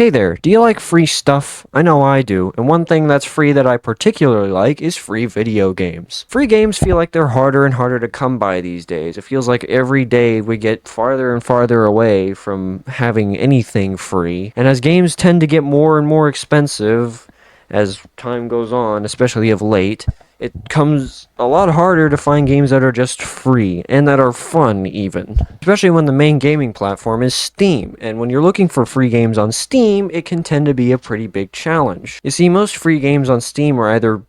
Hey there, do you like free stuff? I know I do, and one thing that's free that I particularly like is free video games. Free games feel like they're harder and harder to come by these days. It feels like every day we get farther and farther away from having anything free, and as games tend to get more and more expensive as time goes on, especially of late, it comes a lot harder to find games that are just free and that are fun even. Especially when the main gaming platform is Steam, and when you're looking for free games on Steam, it can tend to be a pretty big challenge. You see, most free games on Steam are either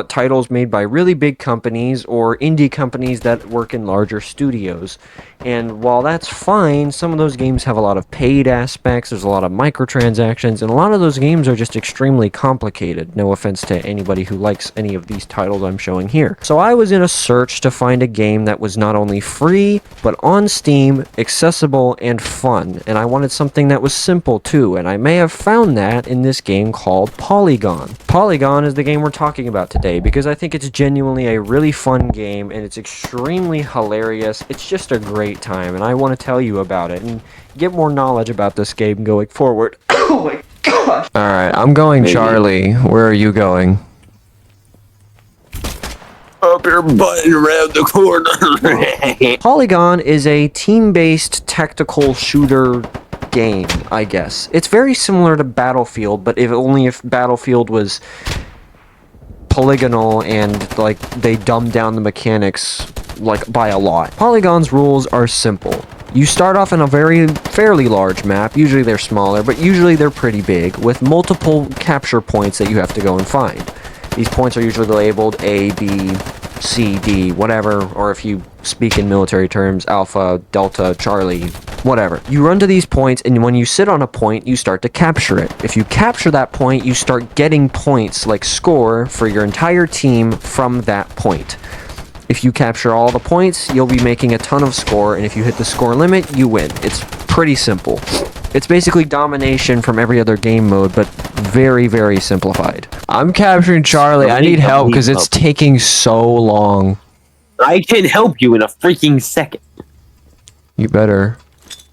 titles made by really big companies or indie companies that work in larger studios. And while that's fine, some of those games have a lot of paid aspects, there's a lot of microtransactions, and a lot of those games are just extremely complicated. No offense to anybody who likes any of these titles I'm showing here. So I was in a search to find a game that was not only free, but on Steam, accessible, and fun. And I wanted something that was simple too, and I may have found that in this game called Polygon. Polygon is the game we're talking about today because I think it's genuinely a really fun game and it's extremely hilarious. It's just a great time, and I want to tell you about it and get more knowledge about this game going forward. Oh my gosh! Alright, I'm going Charlie. Where are you going? Up your butt around the corner. Polygon is a team-based tactical shooter game, I guess. It's very similar to Battlefield, but if Battlefield was polygonal and like they dumbed down the mechanics like by a lot. Polygon's rules are simple. You start off in a fairly large map, usually they're smaller, but usually they're pretty big, with multiple capture points that you have to go and find. These points are usually labeled A, B, C, D, whatever, or if you speak in military terms, Alpha, Delta, Charlie, whatever. You run to these points, and when you sit on a point, you start to capture it. If you capture that point, you start getting points, like score, for your entire team from that point. If you capture all the points, you'll be making a ton of score, and if you hit the score limit, you win. It's pretty simple. It's basically domination from every other game mode, but very, very simplified. I'm capturing Charlie. I need help because it's taking so long. I can help you in a freaking second. You better.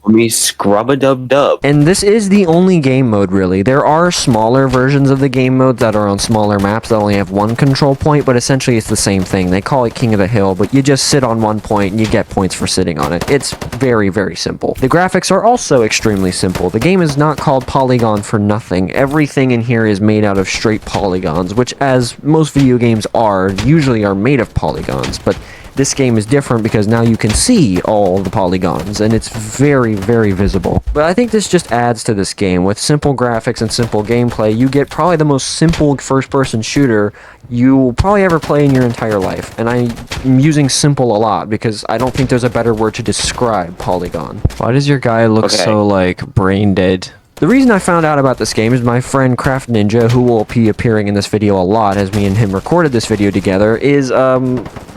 Let me scrub-a-dub-dub. And this is the only game mode, really. There are smaller versions of the game mode that are on smaller maps that only have one control point, but essentially it's the same thing. They call it King of the Hill, but you just sit on one point and you get points for sitting on it. It's very, very simple. The graphics are also extremely simple. The game is not called Polygon for nothing. Everything in here is made out of straight polygons, which, as most video games are, usually are made of polygons, but this game is different because now you can see all the polygons, and it's very, very visible. But I think this just adds to this game. With simple graphics and simple gameplay, you get probably the most simple first-person shooter you'll probably ever play in your entire life. And I'm using simple a lot because I don't think there's a better word to describe Polygon. Why does your guy look so, like, brain dead? The reason I found out about this game is my friend Craft Ninja, who will be appearing in this video a lot as me and him recorded this video together,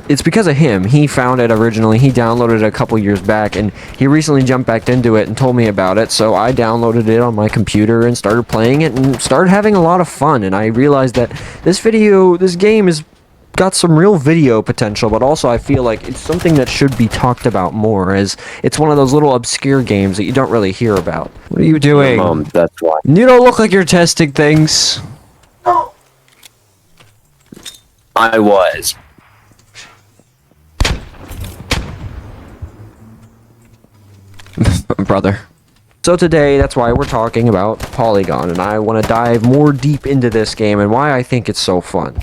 it's because of him. He found it originally, he downloaded it a couple years back, and he recently jumped back into it and told me about it, so I downloaded it on my computer and started playing it and started having a lot of fun, and I realized that this game is got some real video potential, but also I feel like it's something that should be talked about more, as it's one of those little obscure games that you don't really hear about. What are you doing? That's why. You don't look like you're testing things. I was. Brother. So today, that's why we're talking about Polygon, and I want to dive more deep into this game and why I think it's so fun.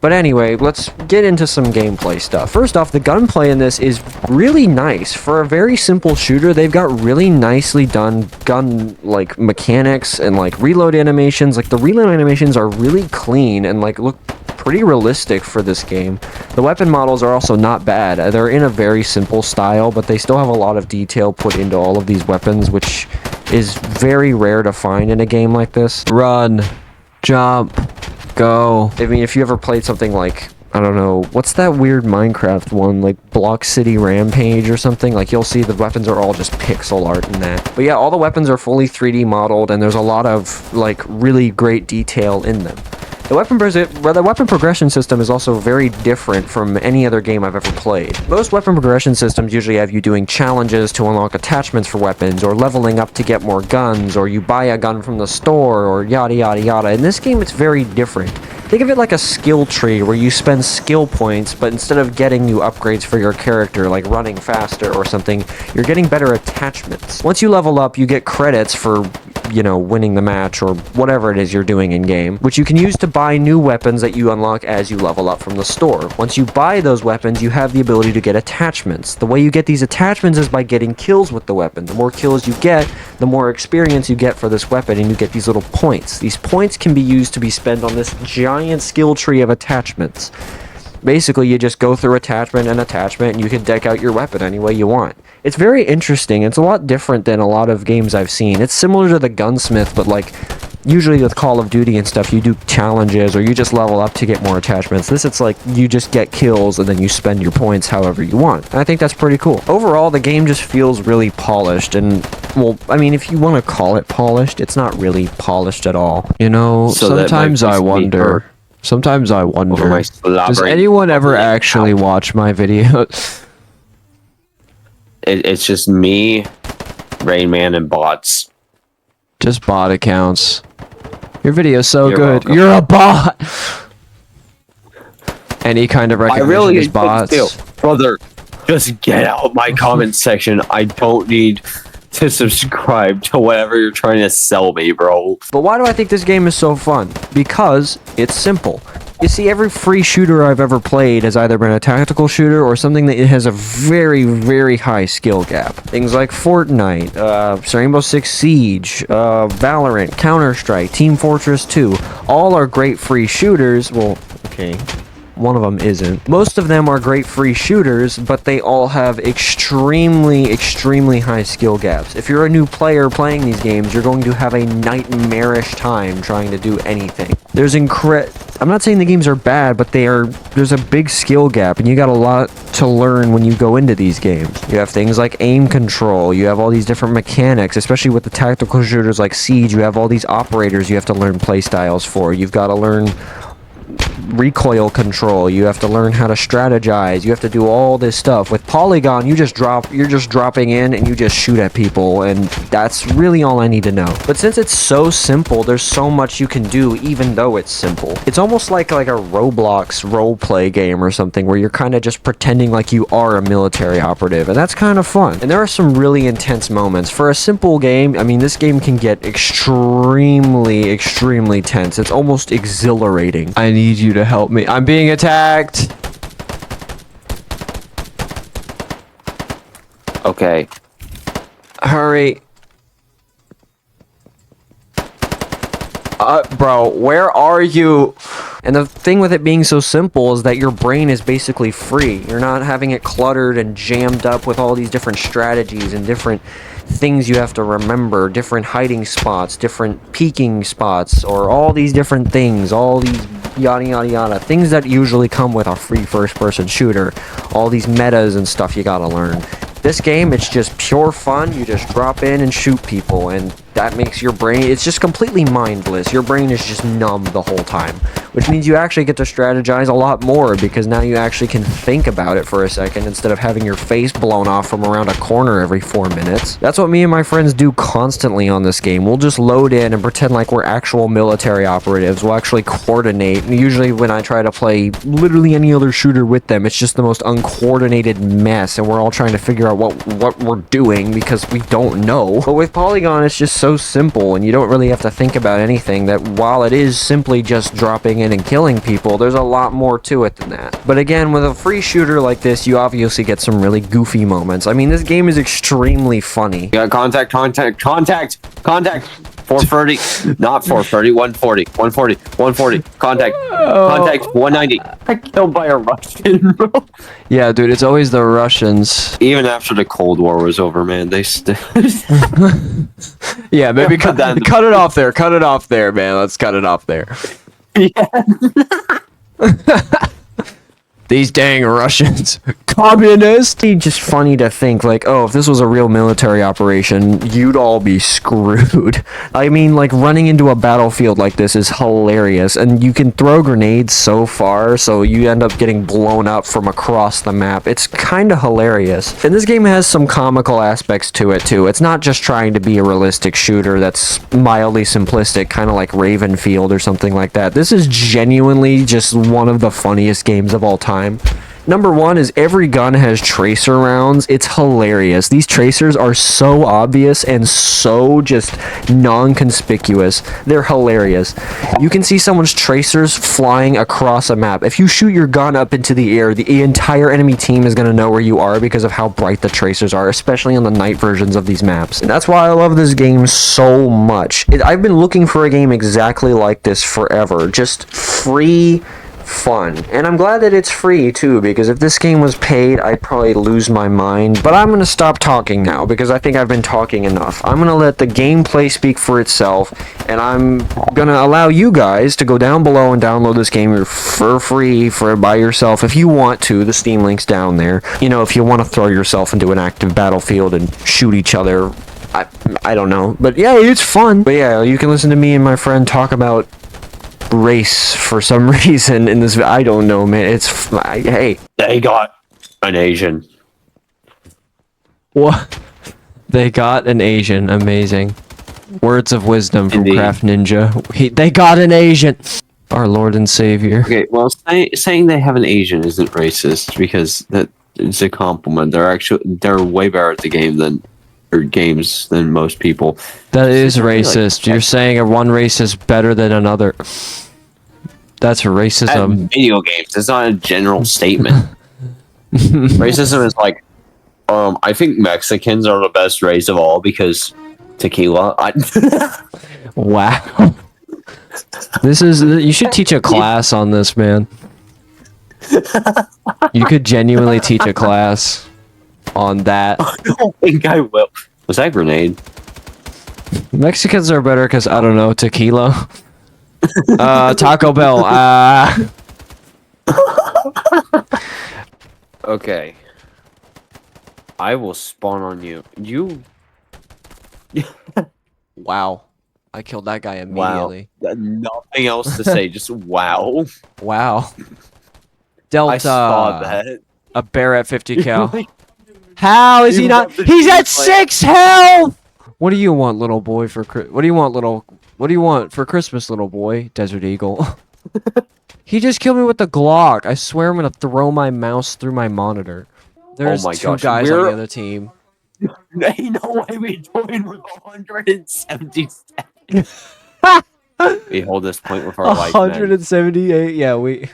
But anyway, let's get into some gameplay stuff. First off, the gunplay in this is really nice. For a very simple shooter, they've got really nicely done gun, like, mechanics and, like, reload animations. Like, the reload animations are really clean and, like, look pretty realistic for this game. The weapon models are also not bad. They're in a very simple style, but they still have a lot of detail put into all of these weapons, which is very rare to find in a game like this. Run. Jump. Go. I mean, if you ever played something like, I don't know, what's that weird Minecraft one, like Block City Rampage or something? Like, you'll see the weapons are all just pixel art in that. But yeah, all the weapons are fully 3D modeled, and there's a lot of, like, really great detail in them. The weapon progression system is also very different from any other game I've ever played. Most weapon progression systems usually have you doing challenges to unlock attachments for weapons, or leveling up to get more guns, or you buy a gun from the store, or yada yada yada. In this game, it's very different. Think of it like a skill tree where you spend skill points, but instead of getting new upgrades for your character, like running faster or something, you're getting better attachments. Once you level up, you get credits for, you know, winning the match or whatever it is you're doing in game, which you can use to buy new weapons that you unlock as you level up from the store. Once you buy those weapons, you have the ability to get attachments. The way you get these attachments is by getting kills with the weapon. The more kills you get, the more experience you get for this weapon, and you get these little points. These points can be used to be spent on this giant skill tree of attachments. Basically, you just go through attachment and attachment, and you can deck out your weapon any way you want. It's very interesting. It's a lot different than a lot of games I've seen. It's similar to the Gunsmith, but like, usually with Call of Duty and stuff, you do challenges, or you just level up to get more attachments. This, it's like, you just get kills, and then you spend your points however you want. And I think that's pretty cool. Overall, the game just feels really polished, and, well, I mean, if you want to call it polished, it's not really polished at all. You know, So that sometimes might I be wonder... Sometimes I over wonder, my does slobbering anyone ever public actually mouth. watch my videos? It's just me, Rain Man, and bots. Just bot accounts. Your video's so You're good. welcome. You're a bot! Any kind of I recognition really is bots. feel, brother. Just get out my comment section. I don't need to subscribe to whatever you're trying to sell me, bro. But why do I think this game is so fun? Because it's simple. You see, every free shooter I've ever played has either been a tactical shooter or something that has a very, very high skill gap. Things like Fortnite, Rainbow Six Siege, Valorant, Counter-Strike, Team Fortress 2. All are great free shooters. Well, okay. One of them isn't. Most of them are great free shooters, but they all have extremely, extremely high skill gaps. If you're a new player playing these games, you're going to have a nightmarish time trying to do anything. I'm not saying the games are bad, but there's a big skill gap, and you got a lot to learn when you go into these games. You have things like aim control, you have all these different mechanics, especially with the tactical shooters like Siege, you have all these operators you have to learn playstyles for. You've got to learn recoil control, you have to learn how to strategize, you have to do all this stuff. With Polygon, you're just dropping in and you just shoot at people, and that's really all I need to know. But since it's so simple, there's so much you can do even though it's simple. It's almost like a Roblox roleplay game or something where you're kind of just pretending like you are a military operative, and that's kind of fun. And there are some really intense moments. For a simple game, I mean, this game can get extremely, extremely tense. It's almost exhilarating. I need you to help me. I'm being attacked. Okay. Hurry. Bro, where are you? And the thing with it being so simple is that your brain is basically free. You're not having it cluttered and jammed up with all these different strategies and different things you have to remember, different hiding spots, different peeking spots, or all these different things, all these yada yada yada, things that usually come with a free first-person shooter, all these metas and stuff you gotta learn. This game, it's just pure fun. You just drop in and shoot people, and that makes your brain, it's just completely mindless. Your brain is just numb the whole time, which means you actually get to strategize a lot more, because now you actually can think about it for a second instead of having your face blown off from around a corner every 4 minutes. That's what me and my friends do constantly on this game. We'll just load in and pretend like we're actual military operatives. We'll actually coordinate. Usually when I try to play literally any other shooter with them, it's just the most uncoordinated mess, and we're all trying to figure out what we're doing because we don't know. But with Polygon, it's just so simple, and you don't really have to think about anything. That while it is simply just dropping in and killing people, there's a lot more to it than that. But again, with a free shooter like this, you obviously get some really goofy moments. I mean, this game is extremely funny. You got contact. 430, not 430, 140, contact, 190. I killed by a Russian, bro. Yeah, dude, it's always the Russians. Even after the Cold War was over, man, they still. Yeah, maybe Put that in the- cut it off there. Cut it off there, man. Let's cut it off there. Yeah. These dang Russians. Communist! It's just funny to think, like, oh, if this was a real military operation, you'd all be screwed. I mean, like, running into a battlefield like this is hilarious, and you can throw grenades so far, so you end up getting blown up from across the map. It's kind of hilarious. And this game has some comical aspects to it, too. It's not just trying to be a realistic shooter that's mildly simplistic, kind of like Ravenfield or something like that. This is genuinely just one of the funniest games of all time. Number one is every gun has tracer rounds. It's hilarious. These tracers are so obvious and so just non-conspicuous. They're hilarious. You can see someone's tracers flying across a map. If you shoot your gun up into the air, the entire enemy team is going to know where you are because of how bright the tracers are, especially on the night versions of these maps. And that's why I love this game so much. I've been looking for a game exactly like this forever. Just free fun. And I'm glad that it's free too, because if this game was paid, I'd probably lose my mind. But I'm gonna stop talking now because I think I've been talking enough. I'm gonna let the gameplay speak for itself, and I'm gonna allow you guys to go down below and download this game for free by yourself if you want to. The Steam link's down there. You know, if you want to throw yourself into an active battlefield and shoot each other, I don't know. But yeah, it's fun. But yeah, you can listen to me and my friend talk about race for some reason in this. I don't know, man. Hey, They got an Asian. what? They got an Asian. Amazing. Words of wisdom from Indeed. Craft Ninja. They got an Asian. Our Lord and Savior. Okay, well, saying they have an Asian isn't racist because that it's a compliment. They're way better at the game than games than most people. That is Like- racist. You're saying one race is better than another. That's At racism. video games, it's not a general statement. Racism is like, I think Mexicans are the best race of all because tequila. Wow. You should teach a class on this, man. You could genuinely teach a class on that. I don't think I will. Was that a grenade? Mexicans are better because, I don't know, tequila. Taco Bell. Okay. I will spawn on you. Wow. I killed that guy Wow. immediately. Nothing else to say, just wow. Wow. Delta. I saw that. A bear at 50 cal. Like, How is he You not? love the He's at gameplay. 6 health! What do you want, little boy, what do you want for Christmas, little boy? Desert Eagle. He just killed me with the Glock. I swear I'm gonna throw my mouse through my monitor. There's my two gosh, guys on the we're- other team. Ain't no way we joined with 170 We hold this point with our life, man. 178, yeah, we...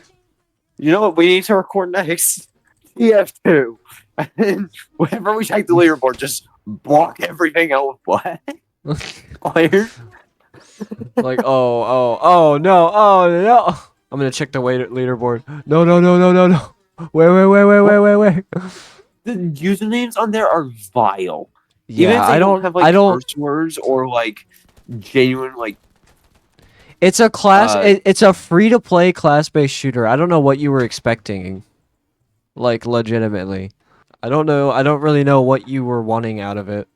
You know what we need to record next? TF2. And whenever we check the leaderboard, just block everything out with black players. Like, oh, no. I'm gonna check the leaderboard. No. Wait. The usernames on there are vile. Even Yeah, if they I don't have like curse words or like genuine like It's a class. Uh, It's a free-to-play class-based shooter. I don't know what you were expecting. Like, legitimately, I don't know. I don't really know what you were wanting out of it.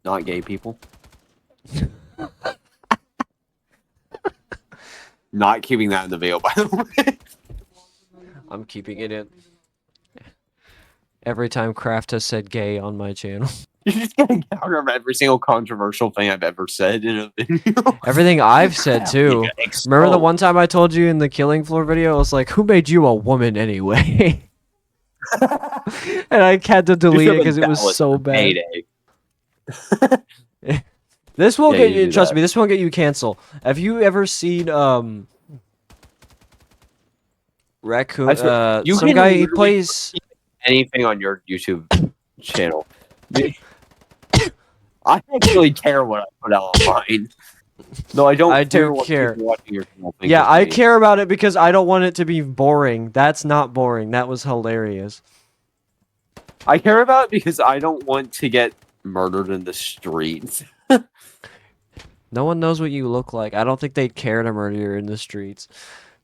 not gay people. Not keeping that in the video, by the way. I'm keeping it in. Every time Kraft has said gay on my channel. You're just getting out of every single controversial thing I've ever said in a video. Everything I've said too. Remember the one time I told you in the Killing Floor video? I was like, "Who made you a woman anyway?" And I had to delete it because it was so bad. This won't Yeah, get you you. do Trust that. me, this won't get you canceled. Have you ever seen Raccoon? I swear, you Some can guy he literally- plays. Anything on your YouTube channel. I don't really care what I put out online. No, I don't I do care what care. people watching your channel think Yeah, of I me. care about it because I don't want it to be boring. That's not boring. That was hilarious. I care about it because I don't want to get murdered in the streets. No one knows what you look like. I don't think they'd care to murder you in the streets.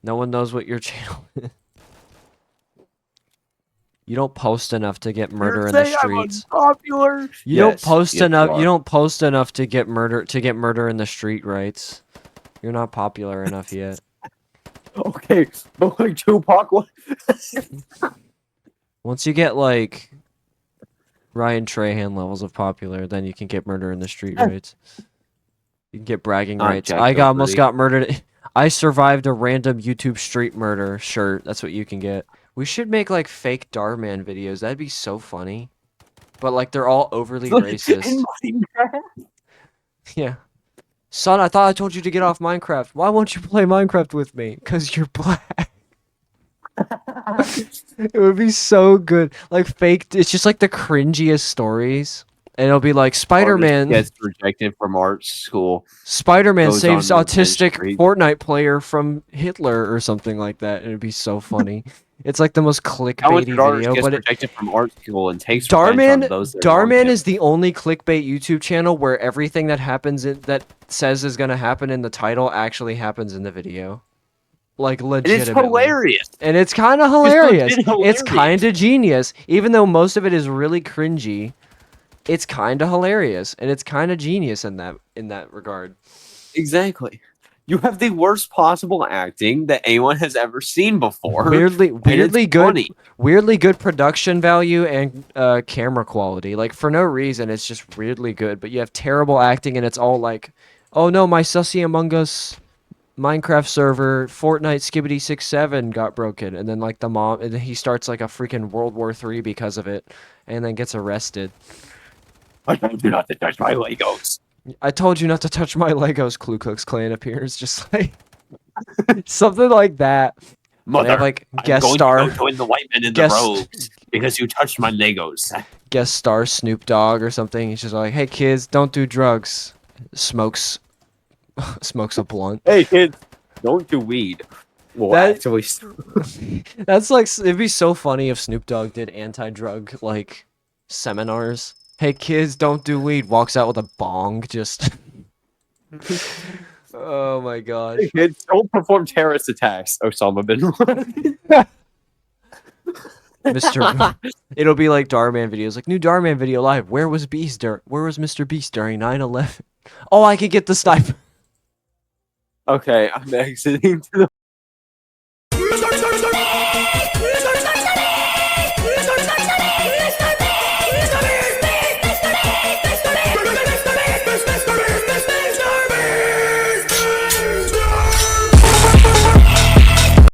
No one knows what your channel is. You don't post enough to get murder You're in the saying I'm streets. unpopular. You don't post Yes, enough. you You are. don't post enough to get murder in the street rights. You're not popular enough yet. Okay, but like Tupac was. Once you get like Ryan Trahan levels of popular, then you can get murder in the street rights. You can get bragging Not rights. Jack I got almost Doherty. got murdered. I survived a random YouTube street murder shirt. That's what you can get. We should make like fake Darman videos. That'd be so funny. But like they're all overly racist. In Minecraft. Yeah. Son, I thought I told you to get off Minecraft. Why won't you play Minecraft with me? Because you're black. It would be so good. Like fake. It's just like the cringiest stories. And it'll be like Spider-Man. gets rejected from art school. Spider-Man goes saves on Revenge autistic Street. Fortnite player from Hitler or something like that. And it'd be so funny. It's like the most clickbaity Talented artist video, gets but rejected from art school and takes revenge on those that wronged Darman him. is the only clickbait YouTube channel where everything that happens that says is gonna happen in the title actually happens in the video. Like And legitimately. it's hilarious. And it's kind of legit hilarious. It's hilarious. kind of genius, even though most of it is really cringy. It's kind of hilarious, and it's kind of genius in that regard. Exactly. You have the worst possible acting that anyone has ever seen before. Weirdly and it's good, funny. weirdly good production value and camera quality. Like for no reason, it's just weirdly good. But you have terrible acting, and it's all like, oh no, my Sussy Among Us Minecraft server, Fortnite Skibbity 67 got broken, and then like the mom, and then he starts like a freaking World War III because of it, and then gets arrested. I told you not to touch my Legos. I told you not to touch my Legos. Ku Klux Klan appears, just like something like that. They Mother, have like I'm guest going star, to go join the white men in the guest- robes because you touched my Legos. guest star Snoop Dogg or something. He's just like, hey kids, don't do drugs. Smokes a blunt. Hey kids, don't do weed. Well, That- actually, That's like it'd be so funny if Snoop Dogg did anti-drug like seminars. Hey kids, don't do weed. Walks out with a bong, just. Oh my gosh. hey kids, don't perform terrorist attacks. Osama bin Laden. Mr. It'll be like Darman videos, like new Darman video live. Where was Mr. Beast during 9/11? Oh, I could get the sniper. Okay, I'm exiting to the